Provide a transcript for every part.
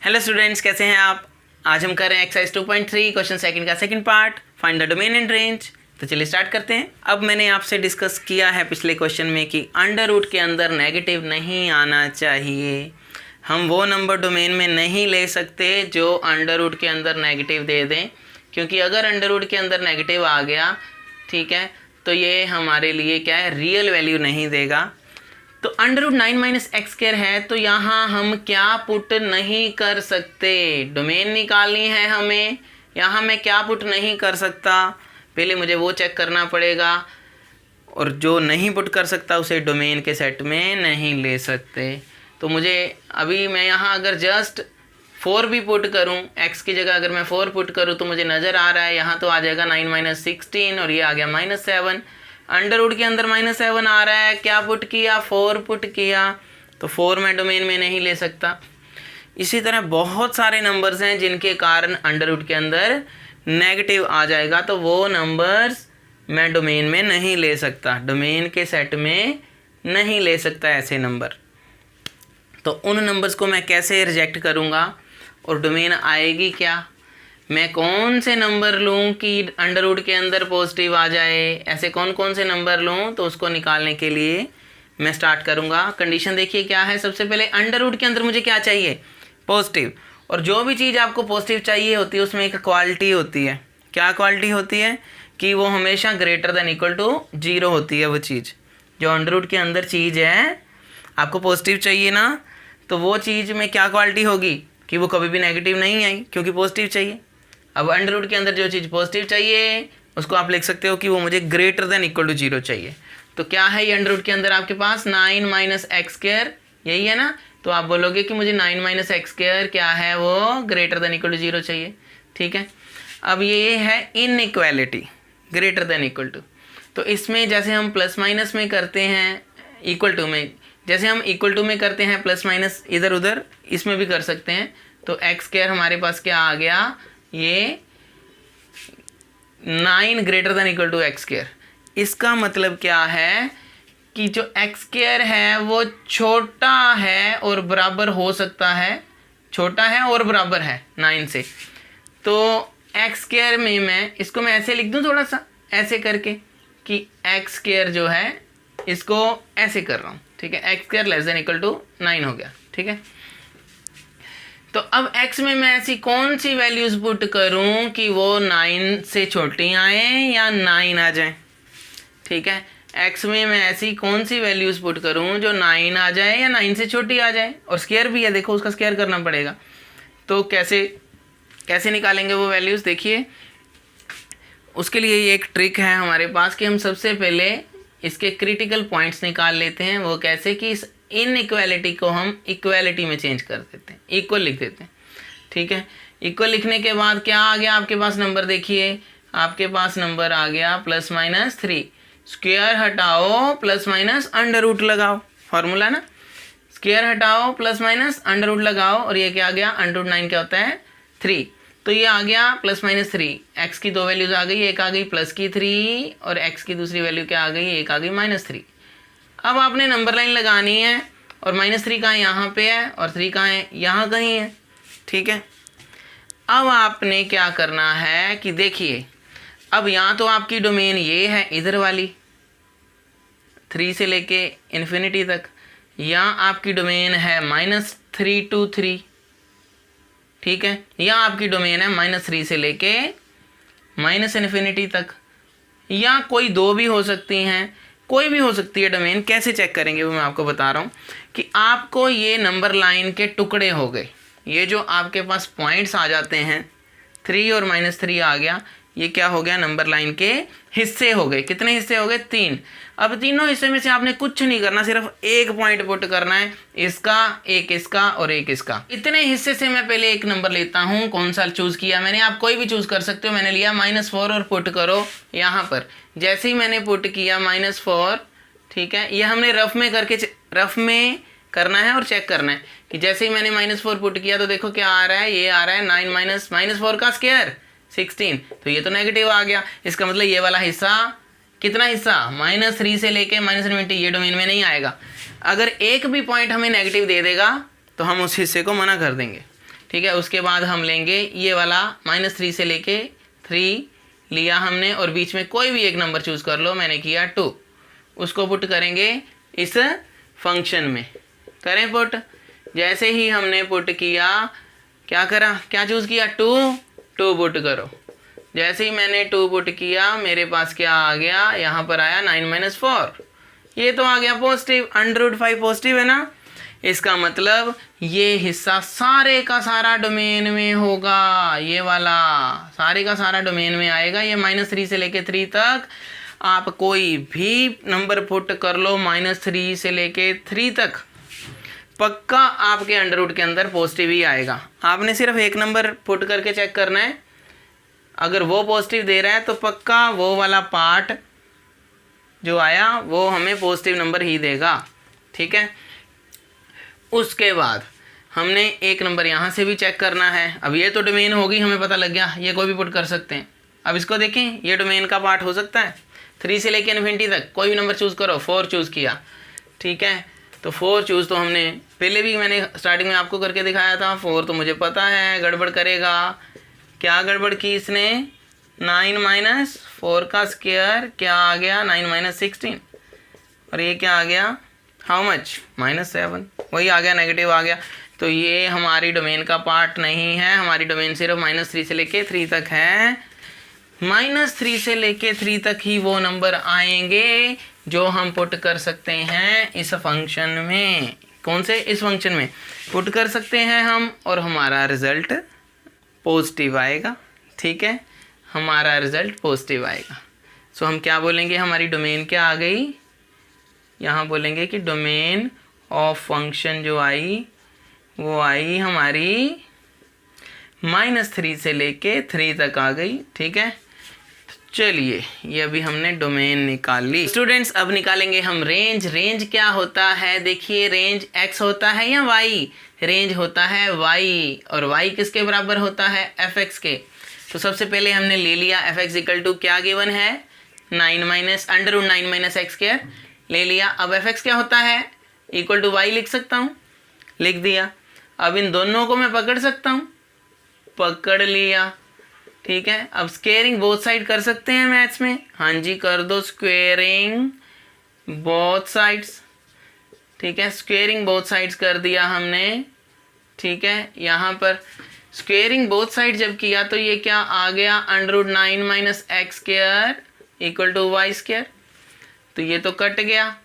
Hello students, कैसे हैं आप। आज हम कर रहे हैं एक्सरसाइज 2.3 क्वेश्चन सेकंड का second part, find the domain and range. तो चलिए स्टार्ट करते हैं। अब मैंने आपसे डिस्कस किया है पिछले क्वेश्चन में कि अंडर रूट के अंदर नेगेटिव नहीं आना चाहिए। हम वो नंबर डोमेन में नहीं ले सकते जो अंडर रूट के अंदर नेगेटिव दे दें, क्योंकि अगर अंडर रूट के अंदर नेगेटिव आ गया, ठीक है, तो ये हमारे लिए क्या है, रियल वैल्यू नहीं देगा। तो under root 9 minus x square है, तो यहाँ हम क्या पुट नहीं कर सकते, डोमेन निकालनी है हमें। यहाँ मैं क्या पुट नहीं कर सकता, पहले मुझे वो चेक करना पड़ेगा, और जो नहीं पुट कर सकता उसे डोमेन के सेट में नहीं ले सकते। तो मुझे अभी मैं यहाँ अगर जस्ट 4 भी पुट करूँ, x की जगह अगर मैं 4 पुट करूँ तो मुझे नज़र आ रहा है यहाँ तो आ जाएगा 9 माइनस 16 और ये आ गया -7। अंडर रूट के अंदर -7 आ रहा है, क्या पुट किया, 4 पुट किया, तो 4 मैं डोमेन में नहीं ले सकता। इसी तरह बहुत सारे नंबर्स हैं जिनके कारण अंडर रूट के अंदर नेगेटिव आ जाएगा, तो वो नंबर्स मैं डोमेन में नहीं ले सकता, डोमेन के सेट में नहीं ले सकता ऐसे नंबर। तो उन नंबर्स को मैं कैसे रिजेक्ट करूँगा और डोमेन आएगी क्या, मैं कौन से नंबर लूँ कि अंडर रूट के अंदर पॉजिटिव आ जाए, ऐसे कौन कौन से नंबर लूँ, तो उसको निकालने के लिए मैं स्टार्ट करूँगा। कंडीशन देखिए क्या है, सबसे पहले अंडर रूट के अंदर मुझे क्या चाहिए, पॉजिटिव। और जो भी चीज़ आपको पॉजिटिव चाहिए होती है उसमें एक क्वालिटी होती है। क्या क्वालिटी होती है कि वो हमेशा ग्रेटर देन इक्वल टू 0 होती है। वो चीज़ जो अंडर रूट के अंदर चीज़ है, आपको पॉजिटिव चाहिए ना, तो वो चीज़ में क्या क्वालिटी होगी कि वो कभी भी नेगेटिव नहीं आई, क्योंकि पॉजिटिव चाहिए। अब अंडर रूट के अंदर जो चीज़ पॉजिटिव चाहिए उसको आप लिख सकते हो कि वो मुझे ग्रेटर देन इक्वल टू 0 चाहिए। तो क्या है ये अंडर रूट के अंदर आपके पास 9 माइनस एक्स स्क्वायर, यही है ना। तो आप बोलोगे कि मुझे 9 माइनस एक्स स्क्वायर क्या है, वो ग्रेटर देन इक्वल टू 0 चाहिए, ठीक है। अब ये है inequality, greater than equal to. तो इसमें जैसे हम प्लस माइनस में करते हैं, इक्वल टू में जैसे हम इक्वल टू में करते हैं प्लस माइनस इधर उधर, इसमें भी कर सकते हैं। तो एक्स स्क्वायर हमारे पास क्या आ गया, ये 9 greater than equal to x square. इसका मतलब क्या है कि जो एक्स स्क्वायर है वो छोटा है और बराबर हो सकता है, छोटा है और बराबर है 9 से। तो एक्स स्क्वायर में मैं इसको मैं ऐसे लिख दूं, थोड़ा सा ऐसे करके कि एक्स स्क्वायर जो है इसको ऐसे कर रहा हूँ, ठीक है। X square less than equal to 9 हो गया, ठीक है। तो अब x में मैं ऐसी कौन सी वैल्यूज़ पुट करूं कि वो 9 से छोटी आए या 9 आ जाए, ठीक है। x में मैं ऐसी कौन सी वैल्यूज़ पुट करूं जो 9 आ जाए या 9 से छोटी आ जाए, और स्क्वायर भी है, देखो उसका स्क्वायर करना पड़ेगा। तो कैसे निकालेंगे वो वैल्यूज़, देखिए उसके लिए ये एक ट्रिक है हमारे पास कि हम सबसे पहले इसके क्रिटिकल पॉइंट्स निकाल लेते हैं। वो कैसे कि इस इनइक्वालिटी को हम इक्वालिटी में चेंज कर देते हैं, इक्वल लिख देते हैं, ठीक है। इक्वल लिखने के बाद क्या आ गया आपके पास नंबर, देखिए आपके पास नंबर आ गया +-3। स्क्वायर हटाओ प्लस माइनस अंडर रूट लगाओ, फार्मूला ना, स्क्वायर हटाओ प्लस माइनस अंडर रूट लगाओ, और ये क्या आ गया, अंडर रूट 9 क्या होता है, 3। तो ये आ गया +-3। एक्स की 2 वैल्यूज आ गई, एक आ गई +3 और एक्स की दूसरी वैल्यू क्या आ गई, एक आ गई -3। अब आपने नंबर लाइन लगानी है, और -3 कहाँ यहाँ पे है और 3 कहाँ है, यहाँ कहीं है, ठीक है। अब आपने क्या करना है कि देखिए, अब यहाँ तो आपकी डोमेन ये है इधर वाली 3 से लेके इन्फिनिटी तक, यहाँ आपकी डोमेन है -3 to 3, ठीक है। यहाँ आपकी डोमेन है -3 से लेके -इन्फिनिटी तक, या कोई 2 भी हो सकती हैं, कोई भी हो सकती है डोमेन। कैसे चेक करेंगे वो मैं आपको बता रहा हूँ कि आपको ये नंबर लाइन के टुकड़े हो गए, ये जो आपके पास पॉइंट्स आ जाते हैं 3 और -3 आ गया, ये क्या हो गया, नंबर लाइन के हिस्से हो गए। कितने हिस्से हो गए, 3। अब तीनों हिस्से में से आपने कुछ नहीं करना, सिर्फ एक पॉइंट पुट करना है, इसका, एक इसका और एक इसका। इतने हिस्से से मैं पहले एक नंबर लेता हूँ, कौन सा चूज़ किया मैंने, आप कोई भी चूज़ कर सकते हो। मैंने लिया -4 और पुट करो यहाँ पर। जैसे ही मैंने पुट किया -4, ठीक है, ये हमने रफ में करना है और चेक करना है कि जैसे ही मैंने -4 पुट किया तो देखो क्या आ रहा है, ये आ रहा है 9 माइनस -4 का स्क्वायर 16। तो ये तो नेगेटिव आ गया, इसका मतलब ये वाला हिस्सा, कितना हिस्सा, -3 से लेके -20, ये डोमेन में नहीं आएगा। अगर एक भी पॉइंट हमें नेगेटिव दे देगा तो हम उस हिस्से को मना कर देंगे। ठीक है। उसके बाद हम लेंगे ये वाला -3 से लेके 3 लिया हमने और बीच में कोई भी एक नंबर चूज़ कर लो, मैंने किया 2, उसको पुट करेंगे इस फंक्शन में। करें पुट। जैसे ही हमने पुट किया, क्या करा, क्या चूज़ किया, 2 पुट करो। जैसे ही मैंने 2 पुट किया, मेरे पास क्या आ गया, यहाँ पर आया 9 - 4, ये तो आ गया पॉजिटिव, √5 पॉजिटिव है ना। इसका मतलब ये हिस्सा सारे का सारा डोमेन में होगा, ये वाला सारे का सारा डोमेन में आएगा। ये -3 से लेके 3 तक आप कोई भी नंबर पुट कर लो, -3 से लेके 3 तक पक्का आपके अंडर के अंदर पॉजिटिव ही आएगा। आपने सिर्फ एक नंबर पुट करके चेक करना है, अगर वो पॉजिटिव दे रहा है तो पक्का वो वाला पार्ट जो आया वो हमें पॉजिटिव नंबर ही देगा, ठीक है। उसके बाद हमने एक नंबर यहाँ से भी चेक करना है। अब ये तो डोमेन होगी, हमें पता लग गया, ये कोई भी पुट कर सकते हैं। अब इसको देखें, ये डोमेन का पार्ट हो सकता है। 3 से लेके इन्फिनिटी तक कोई भी नंबर चूज़ करो, 4 चूज़ किया, ठीक है। तो 4 चूज़ तो हमने पहले भी मैंने स्टार्टिंग में आपको करके दिखाया था। 4 तो मुझे पता है गड़बड़ करेगा। क्या गड़बड़ की इसने, 9 - 4 का स्क्वायर क्या आ गया, 9 - 16, और ये क्या आ गया, हाउ मच, -7, वही आ गया, नेगेटिव आ गया। तो ये हमारी डोमेन का पार्ट नहीं है, हमारी डोमेन सिर्फ -3 से लेके 3 तक है। -3 से लेके 3 तक ही वो नंबर आएंगे जो हम पुट कर सकते हैं इस फंक्शन में। कौन से, इस फंक्शन में पुट कर सकते हैं हम, और हमारा रिज़ल्ट पॉजिटिव आएगा, ठीक है, हमारा रिज़ल्ट पॉजिटिव आएगा। सो हम क्या बोलेंगे, हमारी डोमेन क्या आ गई, यहाँ बोलेंगे कि डोमेन ऑफ फंक्शन जो आई वो आई हमारी -3 से लेके 3 तक आ गई, ठीक है। चलिए ये अभी हमने डोमेन निकाल ली। स्टूडेंट्स अब निकालेंगे हम रेंज। रेंज क्या होता है, देखिए रेंज x होता है या y, रेंज होता है y, और y किसके बराबर होता है, fx के। तो सबसे पहले हमने ले लिया fx इक्वल टू क्या गिवन है, 9 - x² ले लिया। अब fx क्या होता है, इक्वल टू y लिख सकता हूँ, लिख दिया। अब इन दोनों को मैं पकड़ सकता हूँ, पकड़ लिया, ठीक है। अब स्क्वेयरिंग बोथ साइड कर सकते हैं मैथ्स में, हाँ जी कर दो, स्क्वेयरिंग बोथ साइड्स, ठीक है। स्क्वेयरिंग बोथ साइड्स कर दिया हमने, ठीक है। यहाँ पर स्क्वेयरिंग बोथ साइड जब किया तो ये क्या आ गया, √9 - x² इक्वल टू y²। तो ये तो कट गया,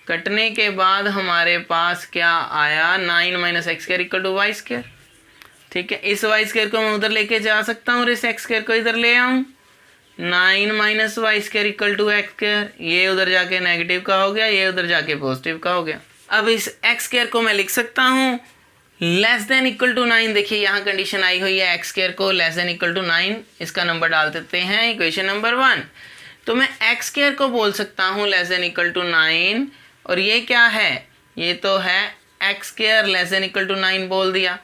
कटने के बाद हमारे पास क्या आया, 9 - x² इक्वल टू y², ठीक है। इस y² को मैं उधर लेके जा सकता हूँ और इस x² को इधर ले आऊँ, 9 - y² इक्वल टू x², ये उधर जाके नेगेटिव का हो गया, ये उधर जाके पॉजिटिव का हो गया। अब इस x² को मैं लिख सकता हूँ लेस देन इक्वल टू 9। देखिए यहाँ कंडीशन आई हुई है, x² को लेस देन इक्वल टू 9, इसका नंबर डाल देते हैं इक्वेशन नंबर 1। तो मैं x² को बोल सकता हूँ लेस देन इक्वल टू 9, और ये क्या है, ये तो है x² less than equal to 9 बोल दिया।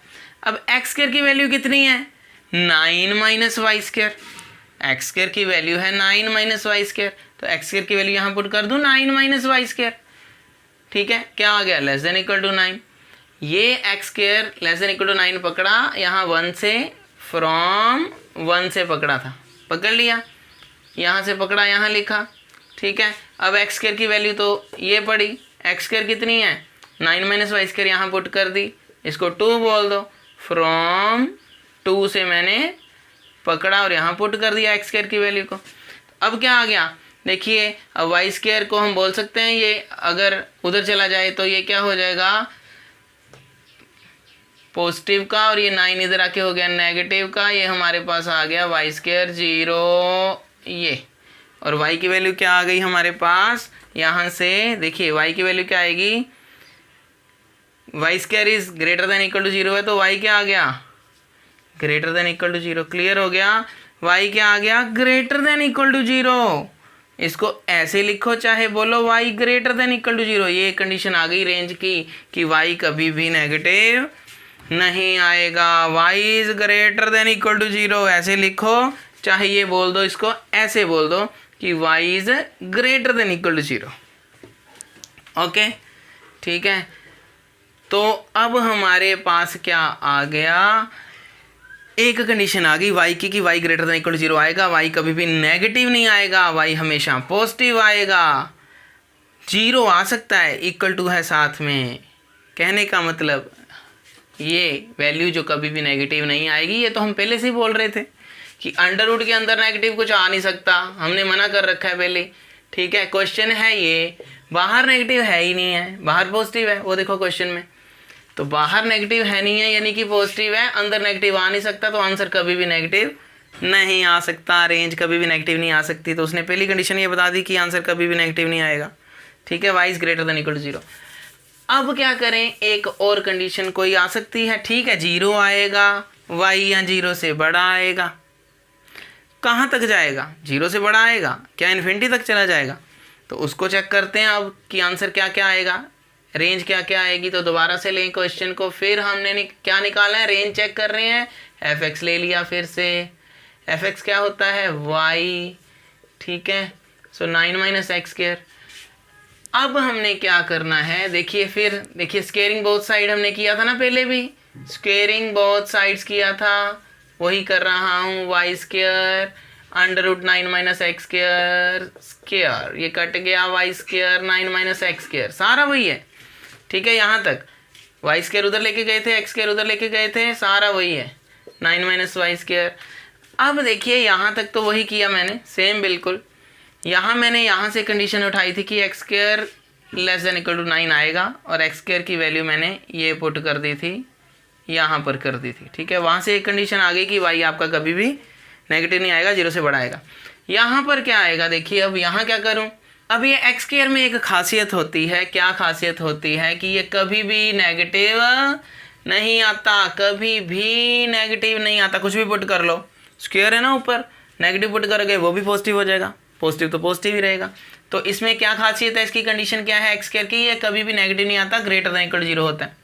अब x² की वैल्यू कितनी है, 9 - y², x² की वैल्यू है 9 - y², तो x² की वैल्यू यहाँ पुट कर दूँ 9 - y², ठीक है। क्या आ गया, लेस देन इक्वल टू 9। ये x² less than equal to 9 पकड़ा, यहाँ 1 से, फ्रॉम 1 से पकड़ा था, पकड़ लिया, यहाँ से पकड़ा, यहाँ लिखा, ठीक है। अब x² की वैल्यू तो ये पड़ी, x² कितनी है, 9 - y², यहाँ पुट कर दी, इसको 2 बोल दो, फ्रॉम 2 से मैंने पकड़ा और यहाँ पुट कर दिया x² की वैल्यू को। अब क्या आ गया, देखिए अब y² को हम बोल सकते हैं, ये अगर उधर चला जाए तो ये क्या हो जाएगा, पॉजिटिव का, और ये 9 इधर आके हो गया नेगेटिव का, ये हमारे पास आ गया y² 0, ये, और y की वैल्यू क्या आ गई हमारे पास, यहाँ से देखिए y की वैल्यू क्या आएगी, y² is greater than equal to 0 है, तो y क्या आ गया, greater than equal to 0। Clear हो गया, y क्या आ गया, ग्रेटर देन इक्वल टू 0। इसको ऐसे लिखो, चाहे बोलो y greater than equal to 0। ये कंडीशन आ गई रेंज की कि y कभी भी नेगेटिव नहीं आएगा, y is greater than equal to 0, ऐसे लिखो, चाहे ये बोल दो, इसको ऐसे बोल दो कि y is greater than equal to 0, okay, ठीक है। तो अब हमारे पास क्या आ गया, एक कंडीशन आ गई y की कि y greater than equal to 0 आएगा, y कभी भी नेगेटिव नहीं आएगा, y हमेशा पॉजिटिव आएगा। 0 आ सकता है, इक्वल टू है साथ में, कहने का मतलब ये वैल्यू जो कभी भी नेगेटिव नहीं आएगी। ये तो हम पहले से ही बोल रहे थे कि अंडर रूट के अंदर नेगेटिव कुछ आ नहीं सकता, हमने मना कर रखा है पहले, ठीक है। क्वेश्चन है ये, बाहर नेगेटिव है ही नहीं है, बाहर पॉजिटिव है, वो देखो क्वेश्चन में, तो बाहर नेगेटिव है नहीं है यानी कि पॉजिटिव है, अंदर नेगेटिव आ नहीं सकता, तो आंसर कभी भी नेगेटिव नहीं आ सकता, रेंज कभी भी नेगेटिव नहीं आ सकती। तो उसने पहली कंडीशन ये बता दी कि आंसर कभी भी नेगेटिव नहीं आएगा, ठीक है। y is greater than equal to 0। अब क्या करें, एक और कंडीशन कोई आ सकती है, ठीक है। 0 आएगा, y या 0 से बड़ा आएगा, कहाँ तक जाएगा, 0 से बड़ा आएगा, क्या इन्फिनिटी तक चला जाएगा, तो उसको चेक करते हैं अब कि आंसर क्या क्या आएगा, रेंज क्या क्या आएगी। तो दोबारा से लें क्वेश्चन को, फिर हमने क्या निकाला है, रेंज चेक कर रहे हैं, fx ले लिया, फिर से fx क्या होता है y, ठीक है। सो 9 माइनस एक्स स्क्वायर। अब हमने क्या करना है, देखिए फिर देखिए स्क्वेयरिंग बोथ साइड हमने किया था ना, पहले भी स्क्वेयरिंग बोथ साइड्स किया था, वही कर रहा हूँ। Y square under root 9 minus x square square, ये कट गया, y square 9 minus x square, सारा वही है, ठीक है। यहाँ तक वाई स्क्वायर उधर लेके गए थे, एक्स स्क्वायर उधर लेके गए थे, सारा वही है, 9 माइनस वाई स्क्वायर। अब देखिए यहाँ तक तो वही किया मैंने, सेम बिल्कुल। यहाँ मैंने यहाँ से कंडीशन उठाई थी कि x square less than equal to 9 आएगा, और एक्स स्क्वायर की वैल्यू मैंने ये पुट कर दी थी, यहाँ पर कर दी थी, ठीक है। वहाँ से एक कंडीशन आ गई कि वाई आपका कभी भी नेगेटिव नहीं आएगा, 0 से बड़ा आएगा। यहाँ पर क्या आएगा, देखिए अब यहाँ क्या करूँ, अब ये एक्स स्क्वायर में एक खासियत होती है, क्या खासियत होती है कि ये कभी भी नेगेटिव नहीं आता, कभी भी नेगेटिव नहीं आता, कुछ भी पुट कर लो, स्क्वायर है ना ऊपर, नेगेटिव पुट करोगे वो भी पॉजिटिव हो जाएगा, पॉजिटिव तो पॉजिटिव ही रहेगा। तो इसमें क्या खासियत है, इसकी कंडीशन क्या है एक्स स्क्वायर की, ये कभी भी नेगेटिव नहीं आता, ग्रेटर देन इक्वल टू 0 होता है।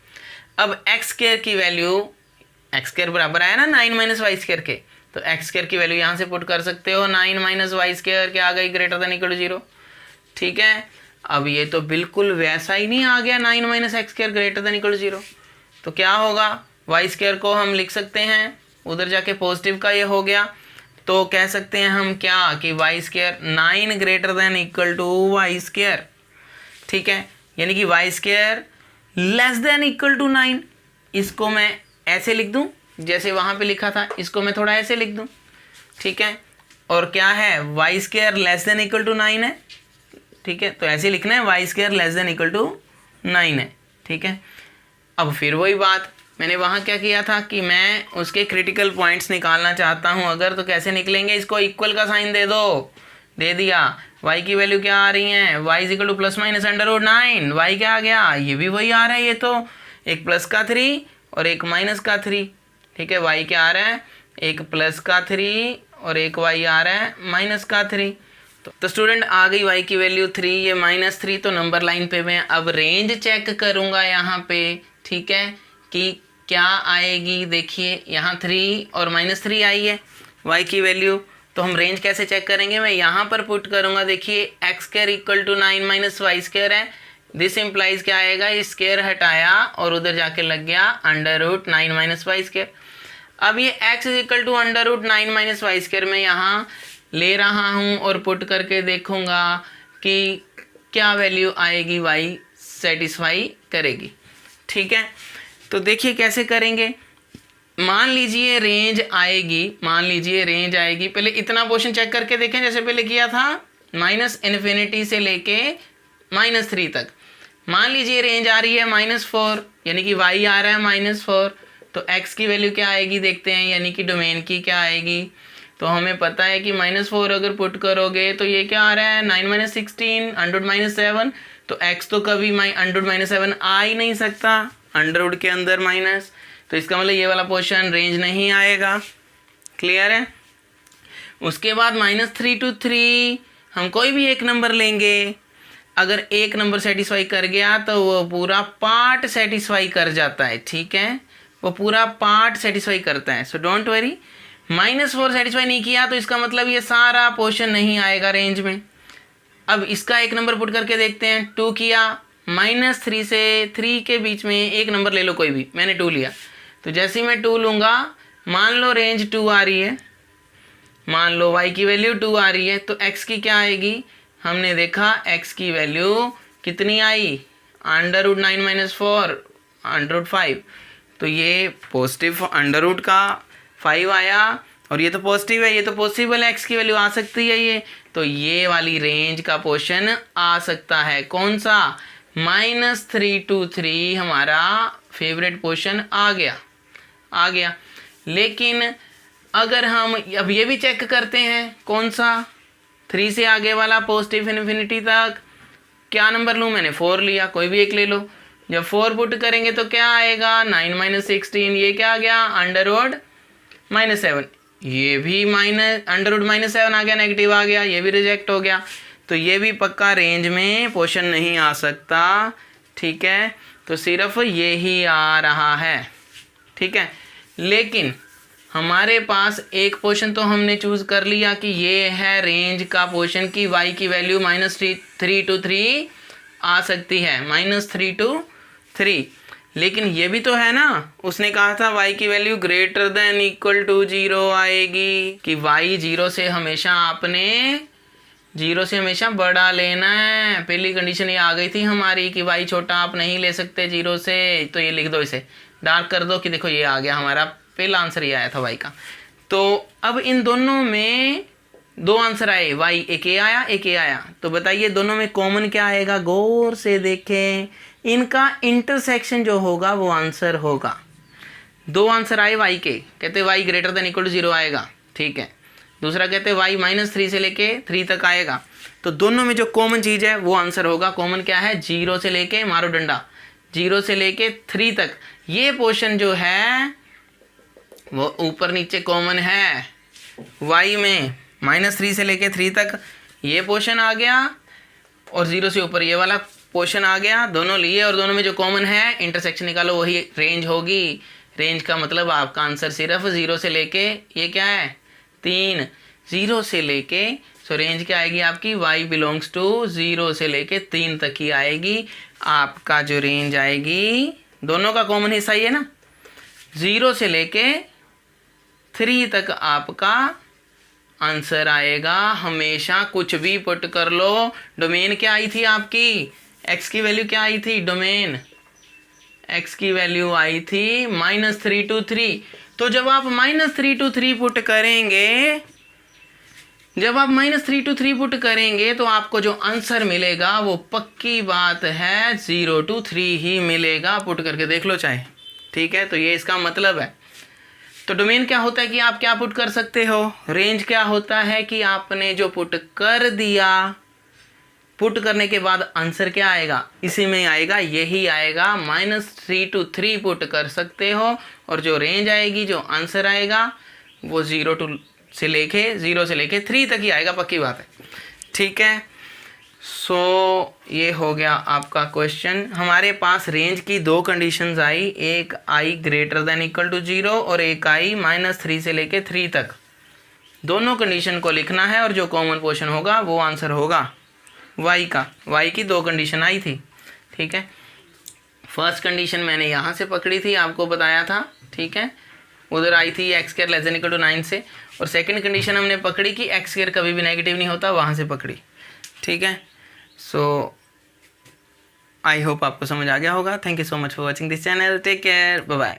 अब एक्स स्क्वायर की वैल्यू, एक्स स्क्वायर बराबर आया ना 9 माइनस वाई स्क्वायर के, तो एक्स स्क्वायर की वैल्यू यहाँ से पुट कर सकते हो, 9 माइनस वाई स्क्वायर क्या आ गई, ग्रेटर देन इक्वल टू 0, ठीक है। अब ये तो बिल्कुल वैसा ही नहीं आ गया, 9 minus x square greater than equal to 0, तो क्या होगा, वाई स्क्वायर को हम लिख सकते हैं, उधर जाके पॉजिटिव का ये हो गया, तो कह सकते हैं हम क्या कि y square 9 greater than equal to y square, ठीक है। यानी कि y square less than equal to 9, इसको मैं ऐसे लिख दूं जैसे वहाँ पे लिखा था, इसको मैं थोड़ा ऐसे लिख दूं, ठीक है। और क्या है, y square less than equal to 9 है, ठीक है, तो ऐसे लिखना है, y square less than equal to 9 है, ठीक है। अब फिर वही बात, मैंने वहाँ क्या किया था कि मैं उसके क्रिटिकल पॉइंट्स निकालना चाहता हूँ अगर, तो कैसे निकलेंगे, इसको इक्वल का साइन दे दो, दे दिया, y की वैल्यू क्या आ रही है, y is equal to plus minus under root 9, y क्या आ गया, ये भी वही आ रहा है, ये तो एक प्लस का 3 और एक माइनस का 3, ठीक है। y क्या आ रहा है, एक प्लस का 3 और एक y आ रहा है माइनस का 3। तो स्टूडेंट आ गई y की वैल्यू 3, ये -3, तो नंबर लाइन पे मैं अब रेंज चेक करूँगा यहाँ पे, ठीक है, कि क्या आएगी। देखिए यहाँ 3 और -3 आई है y की वैल्यू, तो हम रेंज कैसे चेक करेंगे, मैं यहाँ पर पुट करूँगा, देखिए x square equal to 9 minus y square है, दिस इम्प्लाइज क्या आएगा, इस स्क्वायर हटाया और उधर जाके लग गया under root 9 minus y square. अब ये x is equal to under root 9 minus y square मैं यहाँ ले रहा हूँ और पुट करके देखूँगा कि क्या वैल्यू आएगी, y सेटिस्फाई करेगी, ठीक है। तो देखिए कैसे करेंगे, मान लीजिए रेंज आएगी, मान लीजिए रेंज आएगी, पहले इतना पोर्शन चेक करके देखें जैसे पहले किया था, -∞ से लेके -3 तक। मान लीजिए रेंज आ रही है -4, यानी कि y आ रहा है -4, तो x की वैल्यू क्या आएगी देखते हैं, यानी कि डोमेन की क्या आएगी। तो हमें पता है कि -4 अगर पुट करोगे तो ये क्या आ रहा है, 9 - 16 अंडर -7, तो x तो कभी अंडर -7 आ ही नहीं सकता, अंडर रूट के अंदर माइनस, तो इसका मतलब ये वाला पोर्शन रेंज नहीं आएगा, क्लियर है। उसके बाद -3 to 3 हम कोई भी एक नंबर लेंगे, अगर एक नंबर सेटिस्फाई कर गया तो वो पूरा पार्ट सेटिस्फाई कर जाता है, ठीक है, वो पूरा पार्ट सेटिस्फाई करता है, सो डोंट वरी। -4 सेटिस्फाई नहीं किया तो इसका मतलब ये सारा पोर्शन नहीं आएगा रेंज में। अब इसका एक नंबर पुट करके देखते हैं, 2 किया -3 से 3 के बीच में एक नंबर ले लो कोई भी, मैंने 2 लिया। तो जैसे ही मैं 2 लूँगा, मान लो रेंज 2 आ रही है, मान लो y की वैल्यू 2 आ रही है, तो x की क्या आएगी? हमने देखा x की वैल्यू कितनी आई? √9 - 4 √5। तो ये पॉजिटिव √ का 5 आया, और ये तो पॉजिटिव है, ये तो पॉसिबल है, x की वैल्यू आ सकती है ये। तो ये वाली रेंज का पोर्शन आ सकता है। कौन सा? -3 to 3 हमारा फेवरेट पोर्शन आ गया। लेकिन अगर हम अब ये भी चेक करते हैं, कौन सा? 3 से आगे वाला पॉजिटिव इन्फिनिटी तक क्या नंबर लूँ? मैंने 4 लिया, कोई भी एक ले लो। जब 4 पुट करेंगे तो क्या आएगा? 9 - 16, ये क्या आ गया? √-7। ये भी √-7 आ गया, नेगेटिव आ गया, ये भी रिजेक्ट हो गया। तो ये भी पक्का रेंज में पोर्शन नहीं आ सकता, ठीक है। तो सिर्फ ये ही आ रहा है, ठीक है। लेकिन हमारे पास एक पोर्शन तो हमने चूज़ कर लिया कि ये है रेंज का पोर्शन की y की वैल्यू -3 to 3 आ सकती है, -3 to 3। लेकिन ये भी तो है ना, उसने कहा था y की वैल्यू > 0 आएगी, कि y 0 से हमेशा आपने 0 से हमेशा बड़ा लेना है। पहली कंडीशन ये आ गई थी हमारी कि y छोटा आप नहीं ले सकते 0 से। तो ये लिख दो, इसे डार्क कर दो कि देखो ये आ गया, हमारा पहला आंसर ये आया था y का। तो अब इन दोनों में 2 आंसर आए, y एक ये आया, एक ये आया। तो बताइए दोनों में कॉमन क्या आएगा? गौर से देखें, इनका इंटरसेक्शन जो होगा वो आंसर होगा। 2 आंसर आए y के, कहते y > 0 आएगा, ठीक है। दूसरा कहते y -3 से लेके 3 तक आएगा। तो दोनों में जो कॉमन चीज़ है वो आंसर होगा। कॉमन क्या है? 0 से लेके, मारो डंडा, 0 से लेके 3 तक ये पोर्शन जो है वो ऊपर नीचे कॉमन है। y में -3 से लेके 3 तक ये पोर्शन आ गया, और 0 से ऊपर ये वाला पोर्शन आ गया। दोनों लिए और दोनों में जो कॉमन है इंटरसेक्शन निकालो, वही रेंज होगी। रेंज का मतलब आपका आंसर सिर्फ 0 से लेके, ये क्या है? 3, 0 से लेके, सो रेंज क्या आएगी आपकी? y बिलोंग्स टू 0 से लेके 3 तक ही आएगी। आपका जो रेंज आएगी, दोनों का कॉमन हिस्सा ही है ना, 0 से लेके 3 तक आपका आंसर आएगा। हमेशा कुछ भी पुट कर लो। डोमेन क्या आई थी आपकी? x की वैल्यू क्या आई थी? डोमेन x की वैल्यू आई थी -3 to 3। तो जब आप -3 to 3 पुट करेंगे, पुट करेंगे तो आपको जो आंसर मिलेगा वो पक्की बात है 0 to 3 ही मिलेगा। पुट करके देख लो चाहे, ठीक है। तो ये इसका मतलब है। तो डोमेन क्या होता है कि आप क्या पुट कर सकते हो, रेंज क्या होता है कि आपने जो पुट कर दिया, पुट करने के बाद आंसर क्या आएगा, इसी में आएगा, यही आएगा। -3 to 3 पुट कर सकते हो, और जो रेंज आएगी, जो आंसर आएगा वो 0 से लेके 3 तक ही आएगा, पक्की बात है, ठीक है। सो ये हो गया आपका क्वेश्चन। हमारे पास रेंज की 2 कंडीशंस आई, एक आई > 0 और एक आई -3 से लेके 3 तक। दोनों कंडीशन को लिखना है, और जो कॉमन पोर्शन होगा वो आंसर होगा y का। y की 2 कंडीशन आई थी, ठीक है। फर्स्ट कंडीशन मैंने यहाँ से पकड़ी थी, आपको बताया था, ठीक है। उधर आई थी x² < 9 से, और सेकंड कंडीशन हमने पकड़ी कि x² कभी भी नेगेटिव नहीं होता, वहाँ से पकड़ी, ठीक है। सो आई होप आपको समझ आ गया होगा। Thank you so much for watching this channel. Take care, bye bye.